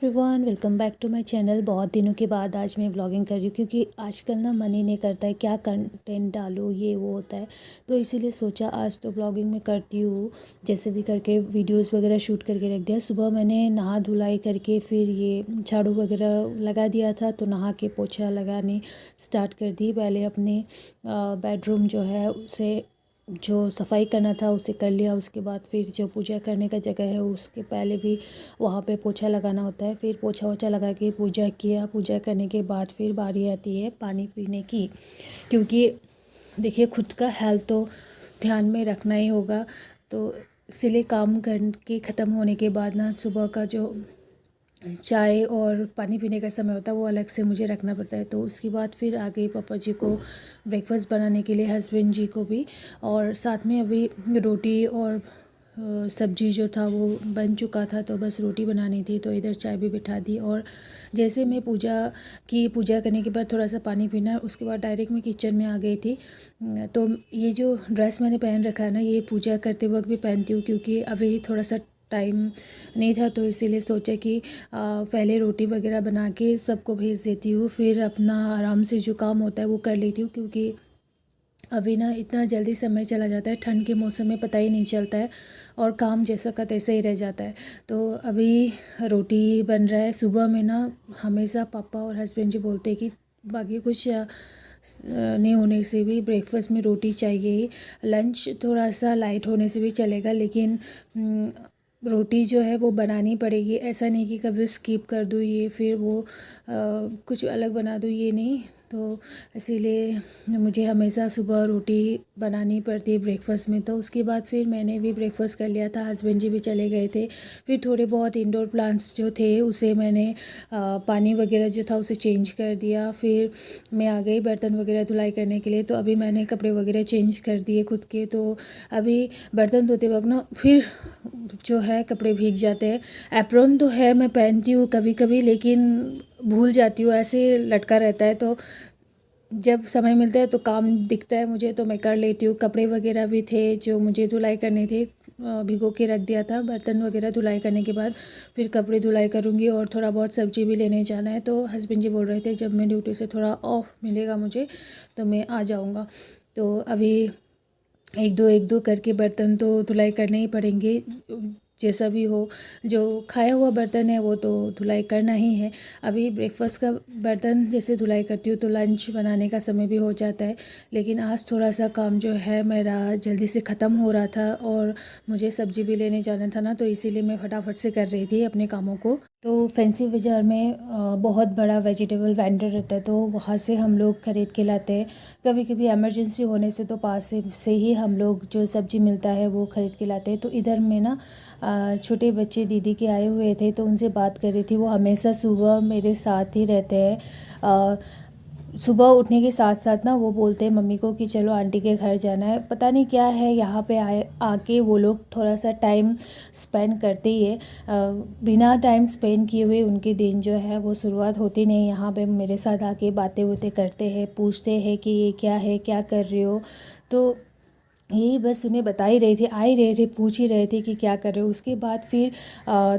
Everyone welcome back to my channel. बहुत दिनों के बाद आज मैं व्लॉगिंग कर रही हूँ क्योंकि आजकल ना मन ही नहीं करता है क्या कंटेंट डालूँ, ये वो होता है। तो इसीलिए सोचा आज तो व्लॉगिंग में करती हूँ। जैसे भी करके वीडियोस वगैरह शूट करके रख दिया। सुबह मैंने नहा धुलाई करके फिर ये झाड़ू वगैरह लगा दिया था, तो नहा के पोछा लगाने स्टार्ट कर दी। पहले अपने बेडरूम जो है उसे जो सफाई करना था उसे कर लिया। उसके बाद फिर जो पूजा करने का जगह है उसके पहले भी वहाँ पे पोछा लगाना होता है। फिर पोछा वोछा लगा के पूजा किया। पूजा करने के बाद फिर बारी आती है पानी पीने की, क्योंकि देखिए खुद का हेल्थ तो ध्यान में रखना ही होगा। तो इसलिए काम करके ख़त्म होने के बाद ना सुबह का जो चाय और पानी पीने का समय होता है वो अलग से मुझे रखना पड़ता है। तो उसके बाद फिर आ गई पापा जी को ब्रेकफास्ट बनाने के लिए, हस्बैंड जी को भी, और साथ में अभी रोटी और सब्जी जो था वो बन चुका था, तो बस रोटी बनानी थी। तो इधर चाय भी बिठा दी। और जैसे मैं पूजा करने के बाद थोड़ा सा पानी पीना, उसके बाद डायरेक्ट मैं किचन में आ गई थी। तो ये जो ड्रेस मैंने पहन रखा है ना, ये पूजा करते वक्त भी पहनती हूँ क्योंकि अभी थोड़ा सा टाइम नहीं था। तो इसीलिए सोचा कि पहले रोटी वगैरह बना के सबको भेज देती हूँ, फिर अपना आराम से जो काम होता है वो कर लेती हूँ। क्योंकि अभी ना इतना जल्दी समय चला जाता है, ठंड के मौसम में पता ही नहीं चलता है और काम जैसा का तैसे ही रह जाता है। तो अभी रोटी बन रहा है। सुबह में ना हमेशा पापा और हस्बैंड जी बोलते हैं कि बाकी कुछ नहीं होने से भी ब्रेकफास्ट में रोटी चाहिए ही। लंच थोड़ा सा लाइट होने से भी चलेगा, लेकिन रोटी जो है वो बनानी पड़ेगी। ऐसा नहीं कि कभी स्किप कर दूँ ये फिर वो कुछ अलग बना दूँ, ये नहीं। तो इसीलिए मुझे हमेशा सुबह रोटी बनानी पड़ती है ब्रेकफास्ट में। तो उसके बाद फिर मैंने भी ब्रेकफास्ट कर लिया था, हस्बैंड जी भी चले गए थे। फिर थोड़े बहुत इंडोर प्लांट्स जो थे उसे मैंने पानी वगैरह जो था उसे चेंज कर दिया। फिर मैं आ गई बर्तन वगैरह धुलाई करने के लिए। तो अभी मैंने कपड़े वगैरह चेंज कर दिए खुद के। तो अभी बर्तन धोते वक्त ना फिर जो है कपड़े भीग जाते हैं। एप्रॉन तो है, मैं पहनती हूँ कभी कभी, लेकिन भूल जाती हूँ, ऐसे लटका रहता है। तो जब समय मिलता है तो काम दिखता है मुझे तो मैं कर लेती हूँ। कपड़े वगैरह भी थे जो मुझे धुलाई करने थे, भिगो के रख दिया था। बर्तन वगैरह धुलाई करने के बाद फिर कपड़े धुलाई करूँगी और थोड़ा बहुत सब्जी भी लेने जाना है। तो हस्बैंड जी बोल रहे थे जब मैं ड्यूटी से थोड़ा ऑफ मिलेगा मुझे तो मैं आ जाऊँगा। तो अभी एक दो करके बर्तन तो धुलाई करने ही पड़ेंगे, जैसा भी हो। जो खाया हुआ बर्तन है वो तो धुलाई करना ही है। अभी ब्रेकफास्ट का बर्तन जैसे धुलाई करती हूँ तो लंच बनाने का समय भी हो जाता है। लेकिन आज थोड़ा सा काम जो है मेरा जल्दी से ख़त्म हो रहा था और मुझे सब्ज़ी भी लेने जाना था ना, तो इसीलिए मैं फटाफट से कर रही थी अपने कामों को। तो फैंसी बाज़ार में बहुत बड़ा वेजिटेबल वेंडर रहता है, तो वहाँ से हम लोग ख़रीद के लाते हैं। कभी कभी इमरजेंसी होने से तो पास से ही हम लोग जो सब्ज़ी मिलता है वो ख़रीद के लाते हैं। तो इधर में ना छोटे बच्चे दीदी के आए हुए थे, तो उनसे बात कर रही थी। वो हमेशा सुबह मेरे साथ ही रहते हैं। सुबह उठने के साथ साथ ना वो बोलते हैं मम्मी को कि चलो आंटी के घर जाना है। पता नहीं क्या है, यहाँ पे आके वो लोग थोड़ा सा टाइम स्पेंड करते ही है। बिना टाइम स्पेंड किए हुए उनके दिन जो है वो शुरुआत होती नहीं। यहाँ पे मेरे साथ आके बातें वोतें करते हैं, पूछते हैं कि ये क्या है, क्या कर रहे हो। तो यही बस उन्हें बता ही रहे थे, आ ही रहे थे, पूछ ही रहे थे कि क्या कर रहे हो। उसके बाद फिर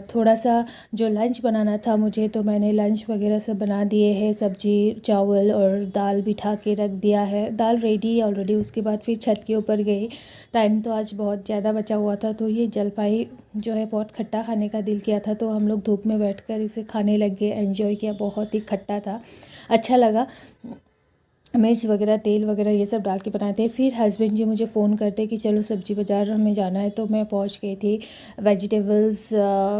थोड़ा सा जो लंच बनाना था मुझे, तो मैंने लंच वगैरह सब बना दिए हैं। सब्जी चावल और दाल बिठा के रख दिया है, दाल रेडी है ऑलरेडी। उसके बाद फिर छत के ऊपर गई। टाइम तो आज बहुत ज़्यादा बचा हुआ था, तो ये जलपाई जो है बहुत खट्टा खाने का दिल किया था, तो हम लोग धूप में बैठकर इसे खाने लग गए। एंजॉय किया, बहुत ही खट्टा था, अच्छा लगा। मिर्च वगैरह तेल वगैरह ये सब डाल के बनाए थे। फिर हस्बैंड जी मुझे फ़ोन करते कि चलो सब्ज़ी बाज़ार हमें जाना है, तो मैं पहुंच गई थी वेजिटेबल्स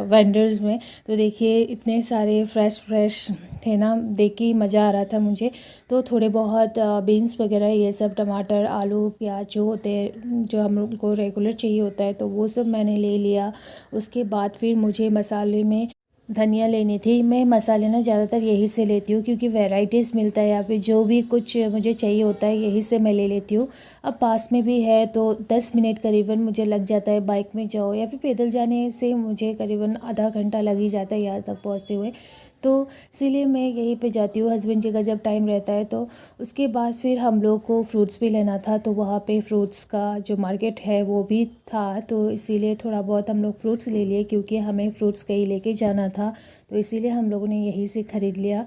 वेंडर्स में। तो देखिए इतने सारे फ्रेश थे ना, देख के मज़ा आ रहा था मुझे। तो थोड़े बहुत बीन्स वगैरह ये सब, टमाटर आलू प्याज जो होते हैं, जो हम लोग को रेगुलर चाहिए होता है, तो वो सब मैंने ले लिया। उसके बाद फिर मुझे मसाले में धनिया लेनी थी। मैं मसाले ना ज़्यादातर यहीं से लेती हूँ क्योंकि वैराइटीज़ मिलता है यहाँ पे। जो भी कुछ मुझे चाहिए होता है यहीं से मैं ले लेती हूँ। अब पास में भी है तो 10 मिनट करीबन मुझे लग जाता है। बाइक में जाओ या फिर पैदल जाने से मुझे करीबन आधा घंटा लग ही जाता है यहाँ तक पहुँचते हुए। तो इसीलिए मैं यहीं पे जाती हूँ। हस्बैंड जी का जब टाइम रहता है तो उसके बाद फिर हम लोग को फ्रूट्स भी लेना था, तो वहाँ पे फ्रूट्स का जो मार्केट है वो भी था, तो इसीलिए थोड़ा बहुत हम लोग फ्रूट्स ले लिए क्योंकि हमें फ्रूट्स कहीं लेके जाना था, तो इसीलिए हम लोगों ने यहीं से ख़रीद लिया।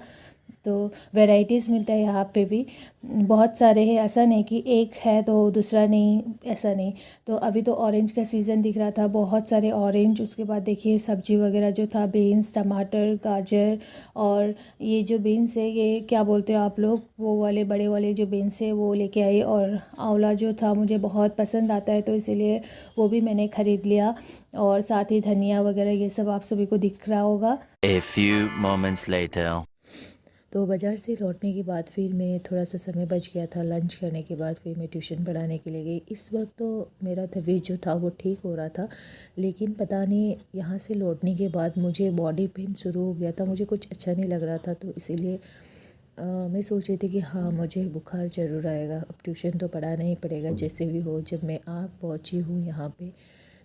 तो वैराइटीज़ मिलता है यहाँ पे भी, बहुत सारे हैं, ऐसा नहीं कि एक है तो दूसरा नहीं, ऐसा नहीं। तो अभी तो ऑरेंज का सीज़न दिख रहा था, बहुत सारे ऑरेंज। उसके बाद देखिए सब्जी वगैरह जो था, बीन्स, टमाटर, गाजर, और ये जो बीन्स है ये क्या बोलते हो आप लोग, वो वाले बड़े वाले जो बीन्स है वो लेके आई। और आंवला जो था मुझे बहुत पसंद आता है, तो इसीलिए वो भी मैंने ख़रीद लिया। और साथ ही धनिया वगैरह ये सब आप सभी को दिख रहा होगा। A few moments later. तो बाज़ार से लौटने के बाद फिर मैं थोड़ा सा समय बच गया था, लंच करने के बाद फिर मैं ट्यूशन पढ़ाने के लिए गई। इस वक्त तो मेरा तबीयत जो था वो ठीक हो रहा था, लेकिन पता नहीं यहाँ से लौटने के बाद मुझे बॉडी पेन शुरू हो गया था, मुझे कुछ अच्छा नहीं लग रहा था। तो इसीलिए मैं सोच रही थी कि हाँ मुझे बुखार ज़रूर आएगा, अब ट्यूशन तो पढ़ाना ही पड़ेगा जैसे भी हो। जब मैं आ पहुँची हूँ यहाँ पे,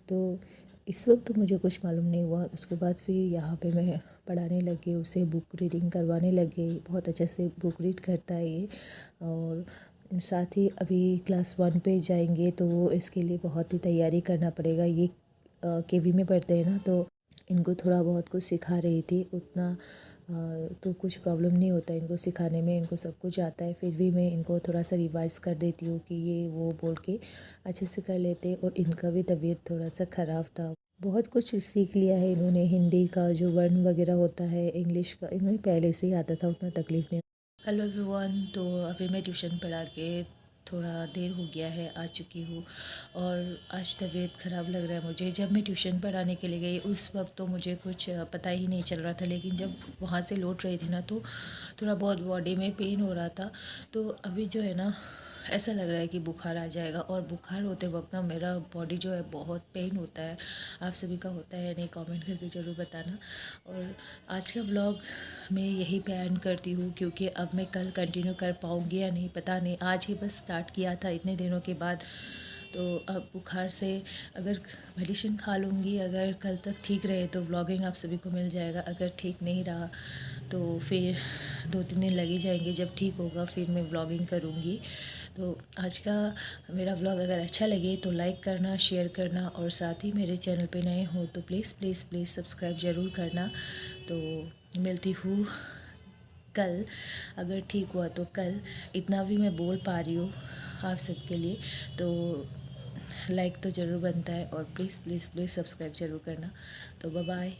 तो इस वक्त तो मुझे कुछ मालूम नहीं हुआ। उसके बाद फिर यहाँ पे मैं पढ़ाने लगी, उसे बुक रीडिंग करवाने लग गई। बहुत अच्छे से बुक रीड करता है ये। और साथ ही अभी क्लास 1 पे जाएंगे तो इसके लिए बहुत ही तैयारी करना पड़ेगा। ये केवी में पढ़ते हैं ना, तो इनको थोड़ा बहुत कुछ सिखा रही थी, उतना तो कुछ प्रॉब्लम नहीं होता इनको सिखाने में, इनको सब कुछ आता है। फिर भी मैं इनको थोड़ा सा रिवाइज़ कर देती हूँ कि ये वो बोल के अच्छे से कर लेते। और इनका भी तबीयत थोड़ा सा ख़राब था, बहुत कुछ सीख लिया है इन्होंने। हिंदी का जो वर्ण वगैरह होता है, इंग्लिश का इन्हें पहले से ही आता था, उतना तकलीफ़ नहीं। हेलो एवरीवन, तो अभी मैं ट्यूशन पढ़ा के थोड़ा देर हो गया है, आ चुकी हूँ। और आज तबीयत ख़राब लग रहा है मुझे। जब मैं ट्यूशन पढ़ाने के लिए गई उस वक्त तो मुझे कुछ पता ही नहीं चल रहा था, लेकिन जब वहाँ से लौट रही थी ना तो थोड़ा बहुत बॉडी में पेन हो रहा था। तो अभी जो है ना ऐसा लग रहा है कि बुखार आ जाएगा। और बुखार होते वक्त ना मेरा बॉडी जो है बहुत पेन होता है। आप सभी का होता है या नहीं, कमेंट करके ज़रूर बताना। और आज का व्लॉग मैं यही पे एंड करती हूँ, क्योंकि अब मैं कल कंटिन्यू कर पाऊँगी या नहीं पता नहीं। आज ही बस स्टार्ट किया था इतने दिनों के बाद। तो अब बुखार से अगर मेडिसिन खा लूँगी, अगर कल तक ठीक रहे तो व्लॉगिंग आप सभी को मिल जाएगा। अगर ठीक नहीं रहा तो फिर 2-3 दिन लग ही जाएंगे, जब ठीक होगा फिर मैं व्लॉगिंग करूँगी। तो आज का मेरा व्लॉग अगर अच्छा लगे तो लाइक करना, शेयर करना, और साथ ही मेरे चैनल पे नए हो तो प्लीज़ प्लीज़ प्लीज़ सब्सक्राइब ज़रूर करना। तो मिलती हूँ कल, अगर ठीक हुआ तो कल। इतना भी मैं बोल पा रही हूँ आप सबके लिए, तो लाइक तो ज़रूर बनता है, और प्लीज़ प्लीज़ प्लीज़ सब्सक्राइब ज़रूर करना। तो बाय बाय।